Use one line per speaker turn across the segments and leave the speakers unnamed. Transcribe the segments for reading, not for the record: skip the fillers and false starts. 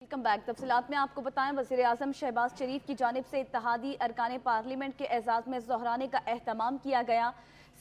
Welcome back. तफसीलात में आपको बताएं, वज़ीर आज़म शहबाज शरीफ की जानिब से इत्तेहादी अरकान पार्लियामेंट के एजाज़ में ज़ोहराने का एहतमाम किया गया।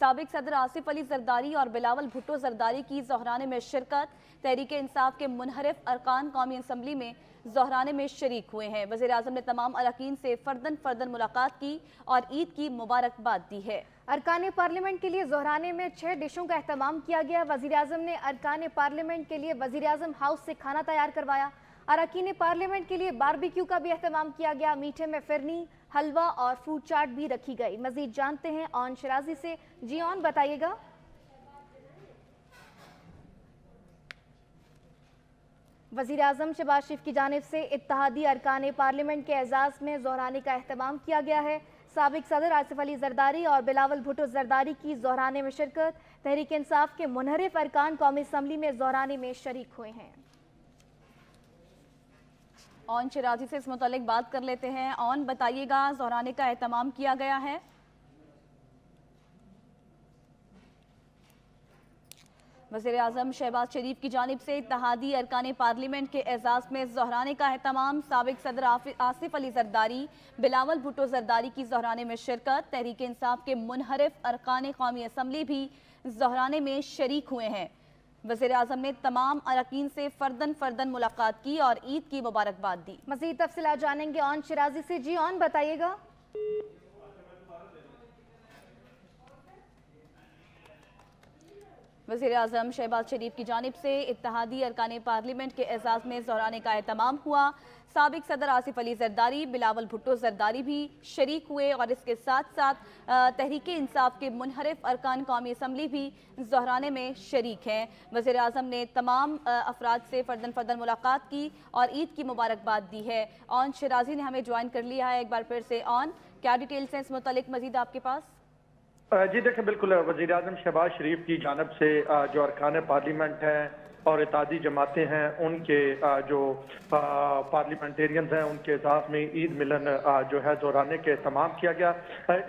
साबिक सदर आसिफ अली जरदारी और बिलावल भुट्टो जरदारी की ज़ोहराने में शिरकत। तहरीक इंसाफ के मुनहरिफ अरकान कौमी असम्बली में ज़ोहराने में शरीक हुए हैं। वज़ीर आज़म ने तमाम अरकान से फ़र्दन मुलाकात की और ईद की मुबारकबाद दी है।
अरकान पार्लियामेंट के लिए ज़ोहराने में 6 डिशों का एहतमाम किया गया। वज़ीर आज़म ने अरकान पार्लियामेंट के लिए वज़ीर आज़म हाउस से खाना तैयार करवाया। अरकान पार्लियामेंट के लिए बारबेक्यू का भी एहतमाम किया गया। मीठे में फिरनी, हलवा और फ्रूट चाट भी रखी गई। मजीद जानते हैं ऑन शराजी से। जी ऑन, बताइएगा। वज़ीर आज़म शहबाज शरीफ की जानिब से इत्तेहादी अरकान पार्लियामेंट के एजाज़ में ज़ोहराने का एहतमाम किया गया है। साबिक सदर आसिफ अली जरदारी और बिलावल भुट्टो जरदारी की ज़ोहराने में शिरकत। तहरीक इंसाफ के मुनहरिफ अरकान कौमी असम्बली में ज़ोहराने में शरीक हुए हैं।
ऑन शराजी से इस मुतालिक बात कर लेते हैं। ऑन, बताइएगा, ज़ोहराने का एहतमाम किया गया है। वज़ीर आज़म शहबाज शरीफ की जानिब से इत्तेहादी अरकान पार्लियामेंट के एजाज़ में ज़ोहराने का एहतमाम। साबिक सदर आसिफ अली जरदारी, बिलावल भुट्टो जरदारी की ज़ोहराने में शिरकत। तहरीक इंसाफ के मुनहरिफ अरकान कौमी असम्बली भी ज़ोहराने में शरीक हुए हैं। वज़ीर आज़म ने तमाम अरकान से फ़र्दन मुलाकात की और ईद की मुबारकबाद दी।
मज़ीद तफ़सीलात जानेंगे ऑन शराजी से। जी ऑन, बताइएगा।
वज़ीर आज़म शहबाज शरीफ की जानिब से इत्तेहादी अरकान पार्लियामेंट के एजाज़ में ज़ोहराने का एहतमाम हुआ। साबिक सदर आसिफ अली जरदारी, बिलावल भुट्टो जरदारी भी शरीक हुए और इसके साथ साथ तहरीक इंसाफ के मुनहरिफ अरकान कौमी असम्बली भी ज़ोहराने में शरीक हैं। वज़ीर आज़म ने तमाम अफराद से फ़र्दन मुलाकात की और ईद की मुबारकबाद दी है। ऑन शराजी ने हमें ज्वाइन कर लिया है। एक बार फिर से ऑन, क्या डिटेल्स हैं इस मुतालिक मज़ीद आपके पास?
जी देखें, बिल्कुल वज़ीर आज़म शहबाज शरीफ की जानब से जो अरकान पार्लियामेंट हैं और इत्तेहादी जमातें हैं, उनके जो पार्लियामेंटेरियंस हैं, उनके एजाज़ में ईद मिलन जो है ज़ोहराने के एहतमाम किया गया।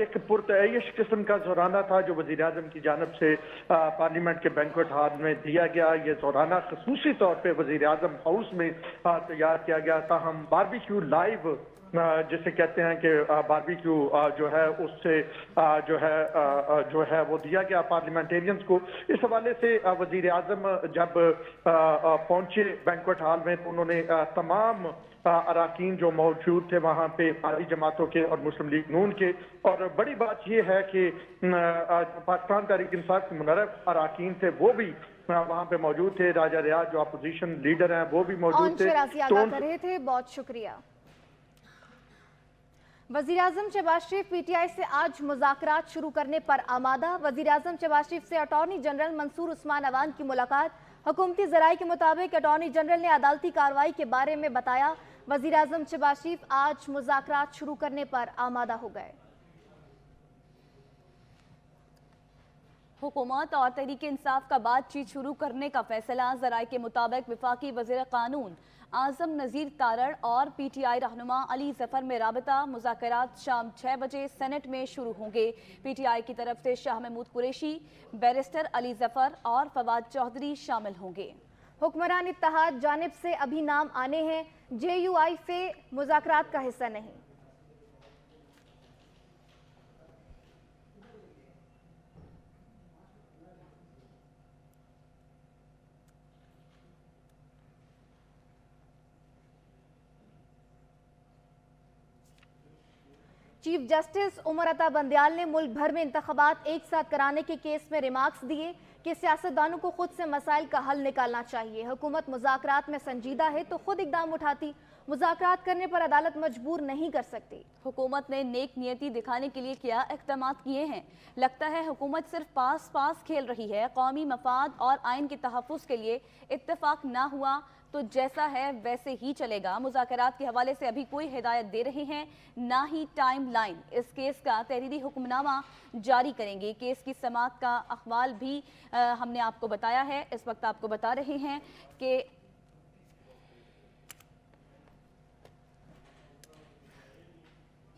एक पुरतयश किस्म का ज़ोहराना था जो वज़ीर आज़म की जानब से पार्लियामेंट के बैंक्वेट हॉल में दिया गया। ये ज़ोहराना खसूसी तौर पर वज़ीर आज़म हाउस में तैयार किया गया था। हम बारबेक्यू लाइव जिसे कहते हैं कि बारबेक्यू जो है उससे जो है वो दिया गया पार्लियामेंटेरियंस को। इस हवाले से वजीर आजम जब पहुंचे बैंक्वेट हॉल में तो उन्होंने तमाम अरकान जो मौजूद थे वहाँ पे आली जमातों के और मुस्लिम लीग नून के, और बड़ी बात यह है कि पाकिस्तान तहरीक इंसाफ के मुनहरिफ अरकान थे वो भी वहाँ पे मौजूद थे। राजा रियाज जो अपोजिशन लीडर हैं वो भी मौजूद
थे। बहुत शुक्रिया। वज़ीर आज़म शहबाज शरीफ पीटीआई से आज मुज़ाकरात शुरू करने पर आमादा। वज़ीर आज़म शहबाज शरीफ से अटॉर्नी जनरल मंसूर उस्मान अवान की मुलाकात। हुकूमती ज़राए के मुताबिक अटॉर्नी जनरल ने अदालती कार्रवाई के बारे में बताया। वज़ीर आज़म शहबाज शरीफ आज मुज़ाकरात शुरू करने पर आमादा हो गए।
हुकूमत और तहरीक इंसाफ का बातचीत शुरू करने का फैसला। ज़राए के मुताबिक वफाकी वज़ीर कानून आज़म नज़ीर तारड़ और पीटीआई रहनुमा अली ज़फ़र में राबता। मुज़ाकरात शाम 6 बजे सेनेट में शुरू होंगे। पीटीआई की तरफ से शाह महमूद कुरैशी, बैरिस्टर अली ज़फ़र और फवाद चौधरी शामिल होंगे।
हुक्मरान इत्तेहाद जानिब से अभी नाम आने हैं। JUIF मुज़ाकरात का हिस्सा नहीं। चीफ जस्टिस उमर अता बंदयाल ने मुल्क भर में इंतखाबात एक साथ कराने के केस में रिमार्क्स दिए कि सियासतदानों को खुद से मसाइल का हल निकालना चाहिए। हुकूमत मुज़ाकरात में संजीदा है तो खुद इकदाम उठाती। मुज़ाकरात करने पर अदालत मजबूर नहीं कर सकती।
हुकूमत ने नेक नियति दिखाने के लिए क्या इक़दाम किए हैं? लगता है हुकूमत सिर्फ पास खेल रही है। कौमी मफाद और आइन के तहफ़्फ़ुज़ के लिए इत्तेफाक ना हुआ तो जैसा है वैसे ही चलेगा। मुज़ाकरात के हवाले से अभी कोई हिदायत दे रहे हैं, ना ही टाइम लाइन। इस केस का तहरीरी हुक्मनामा जारी करेंगे। केस की समाअत का अहवाल भी हमने आपको बताया है। इस वक्त आपको बता रहे हैं कि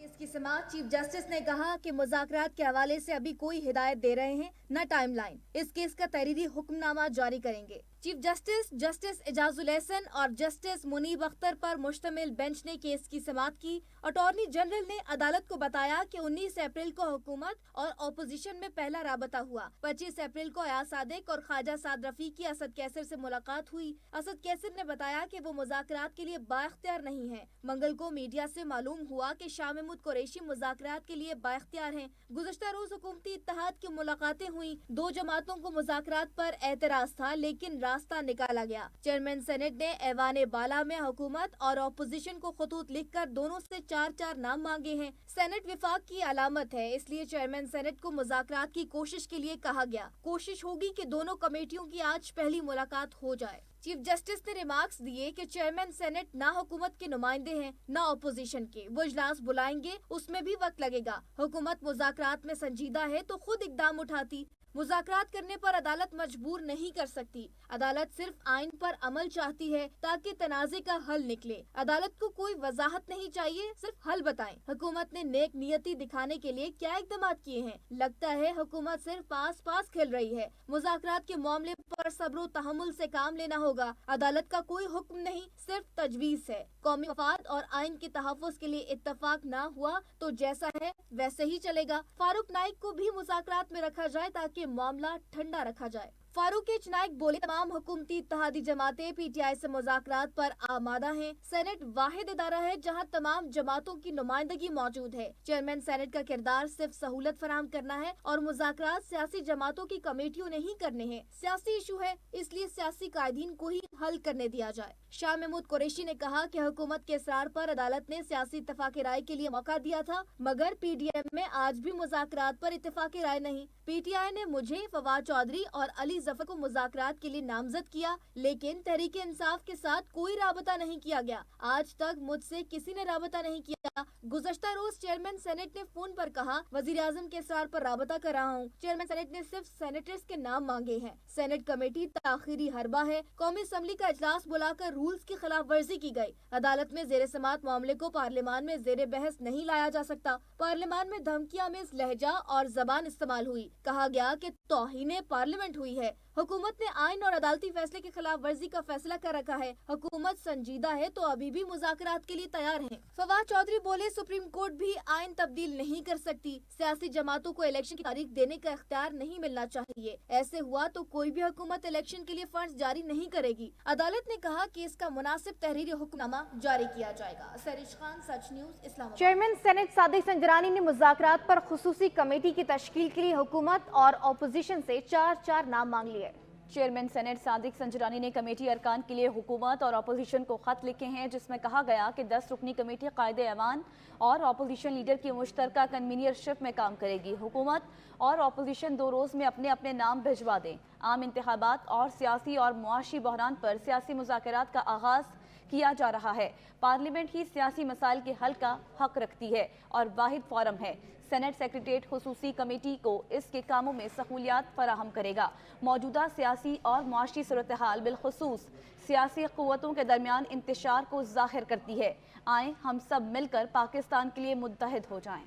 इसकी समाअत चीफ जस्टिस ने कहा कि मुज़ाकरात के हवाले से अभी कोई हिदायत दे रहे हैं, न टाइम लाइन। इस केस का तहरीरी हुक्मनामा जारी करेंगे। Chief justice justice Ejazul Ehsan और जस्टिस मुनीब अख्तर पर मुश्तमिल बेंच ने केस की समाअत की। अटॉर्नी जनरल ने अदालत को बताया कि 19 अप्रैल को हुकूमत और अपोजिशन में पहला राबता हुआ। 25 अप्रैल को अयाज सादिक और ख्वाजा साद रफीक की असद कैसर से मुलाकात हुई। असद कैसर ने बताया कि वो मुज़ाकरात के लिए बाइख्तियार नहीं है। मंगल को मीडिया से मालूम हुआ कि शाह महमूद कुरैशी मुज़ाकरात के लिए बाइख्तियार हैं। गुज़श्ता रोज हुकूमती इत्तेहाद की मुलाकातें हुई। दो जमातों को मुज़ाकरात पर एतराज था, लेकिन रास्ता निकाला गया। चेयरमैन सेनेट ने ऐवान बाला में हुकूमत और अपोजिशन को खतूत लिखकर दोनों से 4 नाम मांगे हैं। सेनेट विफाक की अलामत है, इसलिए चेयरमैन सेनेट को मुज़ाकरात की कोशिश के लिए कहा गया। कोशिश होगी कि दोनों कमेटियों की आज पहली मुलाकात हो जाए। चीफ जस्टिस ने रिमार्क्स दिए कि चेयरमैन सेनेट ना हुकूमत के नुमाइंदे हैं ना अपोजिशन के। वो इजलास बुलाएंगे, उसमें भी वक्त लगेगा। हुकूमत मुज़ाकरात में संजीदा है तो खुद इकदाम उठाती। मुज़ाकरात करने पर अदालत मजबूर नहीं कर सकती। अदालत सिर्फ आइन पर अमल चाहती है ताकि तनाज़े का हल निकले। अदालत को कोई वजाहत नहीं चाहिए, सिर्फ हल बताएं। हुकूमत ने नेक नियति दिखाने के लिए क्या इक़दाम किए हैं? लगता है हुकूमत सिर्फ पास पास खेल रही है। मुज़ाकरात के मामले पर सब्र तहम्मुल से काम लेना होगा। अदालत का कोई हुक्म नहीं, सिर्फ तजवीज़ है। कौमी मफाद और आइन के तहफ़्फ़ुज़ के लिए इत्तफाक ना हुआ तो जैसा है वैसे ही चलेगा। फारूक नाइक को भी मुज़ाकरात में रखा जाए ताकि मामला ठंडा रखा जाए। फारूक एच नाइक बोले, तमाम हुकूमती इत्तेहादी जमातें पीटीआई से मुज़ाकरात पर आमादा हैं। सेनेट वाहिद इदारा है जहां तमाम जमातों की नुमाइंदगी मौजूद है। चेयरमैन सेनेट का किरदार सिर्फ सहूलत फराहम करना है और मुज़ाकरात सियासी जमातों की कमेटियों ने ही करने हैं। सियासी इशू है, इसलिए सियासी कायदीन को ही हल करने दिया जाए। शाह महमूद कुरैशी ने कहा कि हुकूमत के इसरार पर अदालत ने सियासी इत्तफाक़ राय के लिए मौका दिया था, मगर पीडीएम में आज भी मुज़ाकरात पर इत्तफाक़ राय नहीं। पीटीआई ने मुझे, फवाद चौधरी और अली जफर को मुज़ाकरात के लिए नामजद किया, लेकिन तहरीक इंसाफ के साथ कोई राबता नहीं किया गया। आज तक मुझसे किसी ने राबता नहीं किया। गुज़श्ता रोज चेयरमैन सेनेट ने फोन पर कहा, वज़ीर आज़म के इसरार पर राबता कर रहा हूँ। चेयरमैन सेनेट ने सिर्फ सेनेटर्स के नाम मांगे हैं। सेनेट कमेटी ताखीरी हरबा है। कौमी असम्बली का इजलास बुलाकर रूल्स की खिलाफ वर्जी की गई। अदालत में ज़ेरे समात मामले को पार्लियामान में ज़ेरे बहस नहीं लाया जा सकता। पार्लियामान में धमकियां में लहजा और जबान इस्तेमाल हुई। कहा गया कि तौहीने पार्लियामेंट हुई है। हुकूमत ने आइन और अदालती फैसले की खिलाफ वर्जी का फैसला कर रखा है। हुकूमत संजीदा है तो अभी भी मुज़ाकरात के लिए तैयार है। फवाद चौधरी बोले, सुप्रीम कोर्ट भी आइन तब्दील नहीं कर सकती। सियासी जमातों को इलेक्शन की तारीख देने का इख्तियार नहीं मिलना चाहिए। ऐसे हुआ तो कोई भी हुकूमत इलेक्शन के लिए फंड जारी नहीं करेगी। अदालत ने कहा कि इसका मुनासिब तहरीरी हुक्मनामा जारी किया जाएगा। Sarish Khan, Sach news, Islamabad. Chairman senate Sadiq Sanjrani ने मुज़ाकरात पर खुसूसी कमेटी की तश्कील के लिए हुकूमत और अपोजिशन से 4 नाम मांग लिए।
चेयरमैन सेनेट सादिक संजरानी ने कमेटी अरकान के लिए हुकूमत और अपोजिशन को खत लिखे हैं, जिसमें कहा गया कि 10 रुकनी कमेटी कायदे ऐवान और अपोजिशन लीडर की मुश्तरका कन्वीनियरशिप में काम करेगी। हुकूमत और अपोजिशन 2 रोज़ में अपने अपने नाम भिजवा दें। आम इंतखाबात और सियासी और मुआशी बहरान पर सियासी मुज़ाकरात का आगाज़ किया जा रहा है। पार्लियामेंट ही सियासी मसाइल के हल का हक रखती है और वाहिद फोरम है। सेनेट सेक्रेटरीट खुसूसी कमेटी को इसके कामों में सहूलियात फराहम करेगा। मौजूदा सियासी और मुआशी सूरत हाल बिलखुसूस सियासी क़ुव्वतों के दरमियान इंतशार को ज़ाहिर करती है। आए हम सब मिलकर पाकिस्तान के लिए मुत्तहिद हो जाएं।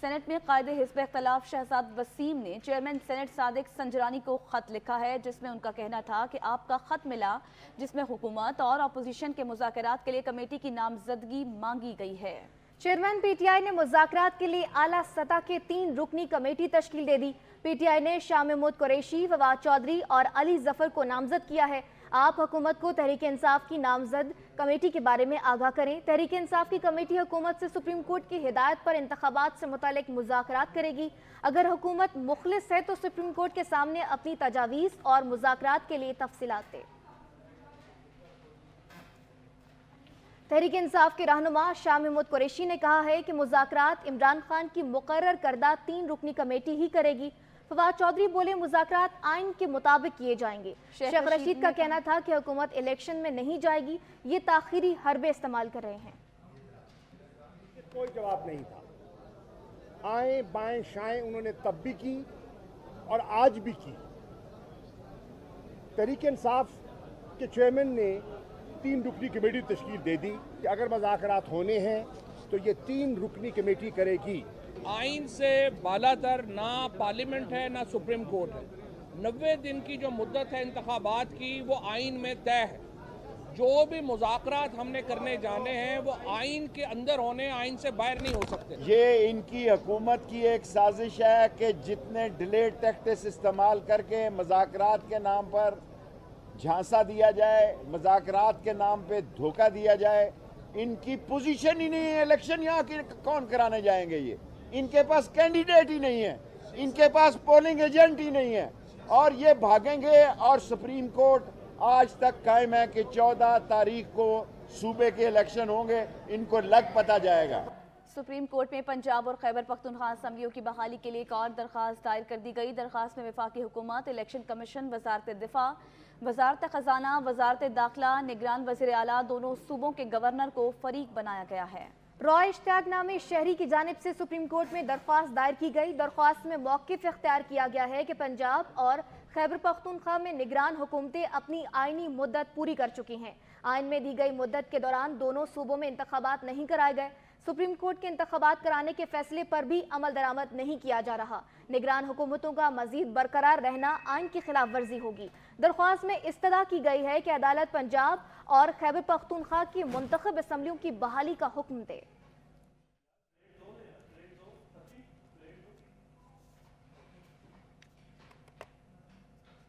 सेनेट में कायदे हिज़्ब इख्तिलाफ शहजाद वसीम ने चेयरमैन सेनेट सादिक संजरानी को खत लिखा है, जिसमें उनका कहना था कि आपका खत मिला जिसमें हुकूमत और अपोजिशन के मुज़ाकरात के लिए कमेटी की नामजदगी मांगी गई है।
चेयरमैन पीटीआई ने मुज़ाकरात के लिए आला सतह के 3 रुकनी कमेटी तश्कील दे दी। पीटीआई ने शाह महमूद कुरैशी, फवाद चौधरी और अली जफर को नामजद किया है। आप हुकूमत को तहरीक इंसाफ की नामजद कमेटी के बारे में आगाह करें। तहरीक इंसाफ की कमेटी हुकूमत से सुप्रीम कोर्ट की हिदायत पर इंतखाबात से मुतालिक मुज़ाकरात करेगी। अगर हुकूमत मुखलिस है तो सुप्रीम कोर्ट के सामने अपनी तजावीज़ और मुज़ाकरात के लिए तफसीलात दे। तहरीक इंसाफ के रहनुमा शाह महमूद कुरैशी ने कहा है कि मुज़ाकरात इमरान खान की मुकर्रर करदा 3 रुकनी कमेटी ही करेगी। फवाद चौधरी बोले, मुज़ाकरात आइन के मुताबिक किए जाएंगे। शेख रशीद का कहना था कि हुकूमत इलेक्शन में नहीं जाएगी, ये ताखीरी हरबे इस्तेमाल कर रहे हैं।
कोई जवाब नहीं था। आए बाएं शाएं उन्होंने तब भी की और आज भी की। तहरीक इंसाफ के चेयरमैन ने 3 रुकनी कमेटी तश्कील दे दी कि अगर मुज़ाकरात होने हैं तो ये 3 रुकनी कमेटी करेगी।
आइन से बालातर ना पार्लियामेंट है ना सुप्रीम कोर्ट है। 90 दिन की जो मुद्दत है इंतखाबात की वो आइन में तय है। जो भी मुज़ाकरात हमने करने जाने हैं वो आइन के अंदर होने, आइन से बाहर नहीं हो सकते।
ये इनकी हुकूमत की एक साजिश है कि जितने डिलेड टैक्टिक्स इस्तेमाल करके मुज़ाकरात के नाम पर झांसा दिया जाए, मुज़ाकरात के नाम पे धोखा दिया जाए। इनकी पोजीशन ही नहीं है, इलेक्शन यहाँ की कौन कराने जाएंगे? ये इनके पास कैंडिडेट ही नहीं है, इनके पास पोलिंग एजेंट ही नहीं है, और ये भागेंगे। और सुप्रीम कोर्ट आज तक कायम है कि 14 तारीख को सूबे के इलेक्शन होंगे, इनको लग पता जाएगा।
सुप्रीम कोर्ट में पंजाब और खैबर पख्तूनख्वा असम्बलियों की बहाली के लिए एक और दरख्वास्त दायर कर दी गई। दरख्वास्त में वफाकी हुकूमत, इलेक्शन कमीशन, वजारत दिफा, वजारत खजाना, वजारत दाखिला, निगरान वज़ीर आला दोनों सूबों के गवर्नर को फरीक बनाया गया है।
रॉय इश्तियाक नामी शहरी की जानिब से सुप्रीम कोर्ट में दरख्वास्त दायर की गई। दरख्वास्त में मौक़िफ़ इख्तियार किया गया है कि पंजाब और खैबर पख्तूनख्वा में निगरान हुकूमतें अपनी आइनी मुद्दत पूरी कर चुकी हैं। आइन में दी गई मुद्दत के दौरान दोनों सूबों में इंतखाबात नहीं कराए गए। सुप्रीम कोर्ट के इंतखाबात कराने के फैसले पर भी अमल दरामद नहीं किया जा रहा। निगरान हुकूमतों का मजीद बरकरार रहना आइन की खिलाफ वर्जी होगी। दरख्वास्त में इस्तदा की गई है कि अदालत पंजाब और खैबर पख्तूनख्वा की मुंतखब असम्बलियों की बहाली का हुक्म दे।